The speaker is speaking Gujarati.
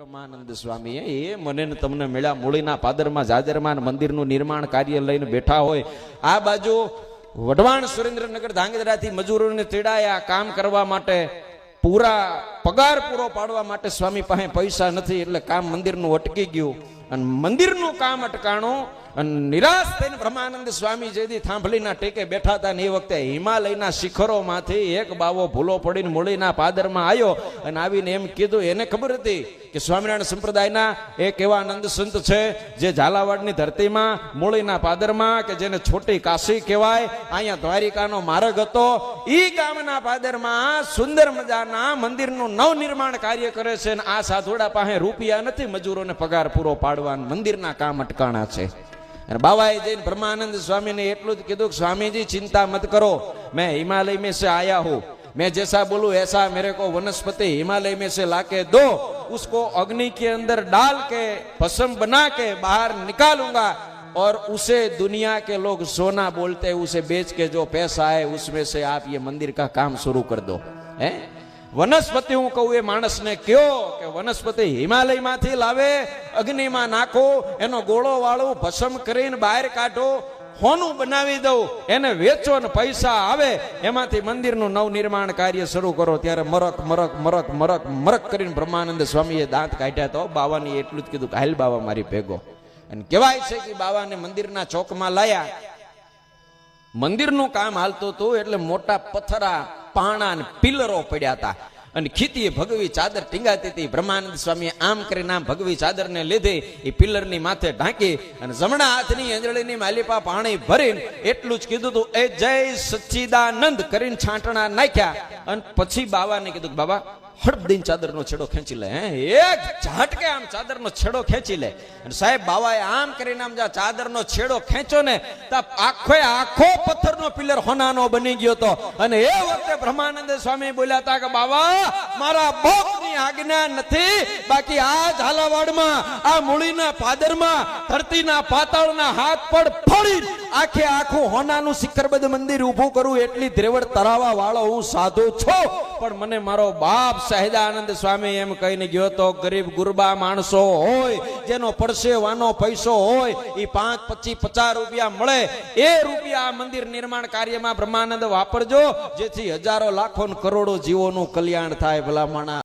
બ્રહ્માનંદ સ્વામી એ મને ને તમને મળ્યા મૂળીના પાદરમાં જાજરમાં મંદિરનું નિર્માણ કાર્ય લઈને બેઠા હોય. આ બાજુ વઢવાણ સુરેન્દ્રનગર ધાંગધ્રાથી મજૂરોને તેડાયા કામ કરવા માટે, પૂરા પગાર પૂરો પાડવા માટે સ્વામી પાસે પૈસા નથી એટલે કામ મંદિરનું અટકી ગયું અને મંદિરનું કામ અટકાણું અને નિરાશ થઈને બ્રહ્માનંદ સ્વામી જેથી થાંભલીના ટેકે બેઠા હતા ને એ વખતે હિમાલયના શિખરોમાંથી એક બાવો ભૂલો પડીને મૂળીના પાદરમાં આવ્યો અને આવીને એમ કીધું. એને ખબર હતી કે સ્વામિનારાયણ સંપ્રદાયના એક એવા આનંદ સંત છે જે ઝાલાવાડની ધરતીમાં મૂળીના પાદરમાં કે જેને છોટી કાશી કહેવાય, અહીંયા દ્વારિકાનો માર્ગ હતો, ઈ ગામના પાદરમાં સુંદર મજાના મંદિરનું નવનિર્માણ કાર્ય કરે છે અને આ સાધુડા પાસે રૂપિયા નથી મજૂરોને પગાર પૂરો પાડવા, મંદિરના કામ અટકાણા છે. અને બાબાએ જઈને બ્રહ્માનંદ સ્વામી ने એટલું જ કીધું, स्वामी जी चिंता मत करो, मैं हिमालय में से आया हूँ, मैं जैसा बोलूं ऐसा मेरे को वनस्पति हिमालय में से लाके दो, उसको अग्नि के अंदर डाल के भस्म बना के बाहर निकालूंगा और उसे दुनिया के लोग सोना बोलते हैं, उसे बेच के जो पैसा है उसमें से आप ये मंदिर का काम शुरू कर दो. है वनस्पति हूं कहूं ए मानस ने क्यों કે વનસ્પતિ હિમાલય માંથી લાવે, અગ્નિમાં નાખો, એનો ગોળો વાળો ભસ્મ કરીને બહાર કાઢો, હોનું બનાવી દઉં, એને વેચો ને પૈસા આવે, એમાંથી મંદિરનું નવનિર્માણ કાર્ય શરૂ કરો. ત્યારે મરક મરક મરક મરક મરક કરીને બ્રહ્માનંદ સ્વામીએ દાંત કાઢ્યા. તો બાવાની એટલું જ કીધું કે હાલ બાવા મારી ભેગો. અને કહેવાય છે કે બાવાને મંદિરના ચોકમાં લાયા, મંદિરનું કામ હાલતું હતું એટલે મોટા પથ્થરા પાણા અને પિલરો પડ્યા હતા અને ખીતીએ ભગવી ચાદર ટીંગાતી હતી. બ્રહ્માનંદ સ્વામીએ આમ કરીને આમ ભગવી ચાદરને લીધી, એ પિલરની માથે ઢાંકી અને જમણા હાથની અંજળીની માલિપા પાણી ભરીને એટલું જ કીધું હતું, એ જય સચ્ચિદાનંદ કરીને છાંટણા નાખ્યા. અને પછી બાવાને કીધું, બાબા હડપ દઈને ચાદરનો છેડો ખેંચી લે. એક ઝાટકે આમ ચાદરનો છેડો ખેંચી લે. અને સાહેબ બાવાએ આમ કરીને આમ ચાદરનો છેડો ખેંચો ને તો આખો પથ્થરનો પિલર હોનાનો બની ગયો હતો. અને એ વખતે બ્રહ્માનંદ સ્વામી બોલ્યા હતા કે બાવા મારા ભક્તની આજ્ઞા નથી, બાકી આ ઝાલાવાડમાં આ મૂળીના પાદરમાં ધરતીના પાતાળના હાથ પડ ફોડી આખે આખું હોનાનું શિખરબદ્ધ મંદિર ઊભું કરું એટલી દ્રેવડ તરાવા વાળો હું સાધુ છું. પણ મને મારો બાપ સહેજાનંદ સ્વામી એમ કહીને ગયો તો, ગરીબ ગુરબા માણસો હોય જેનો પરસેવાનો પૈસો હોય એ 5, 25, 50 રૂપિયા મળે, એ રૂપિયા આ મંદિર નિર્માણ કાર્યમાં બ્રહ્માનંદ વાપરજો, જેથી હજારો લાખો કરોડો જીવોનું કલ્યાણ થાય. ભલા માણા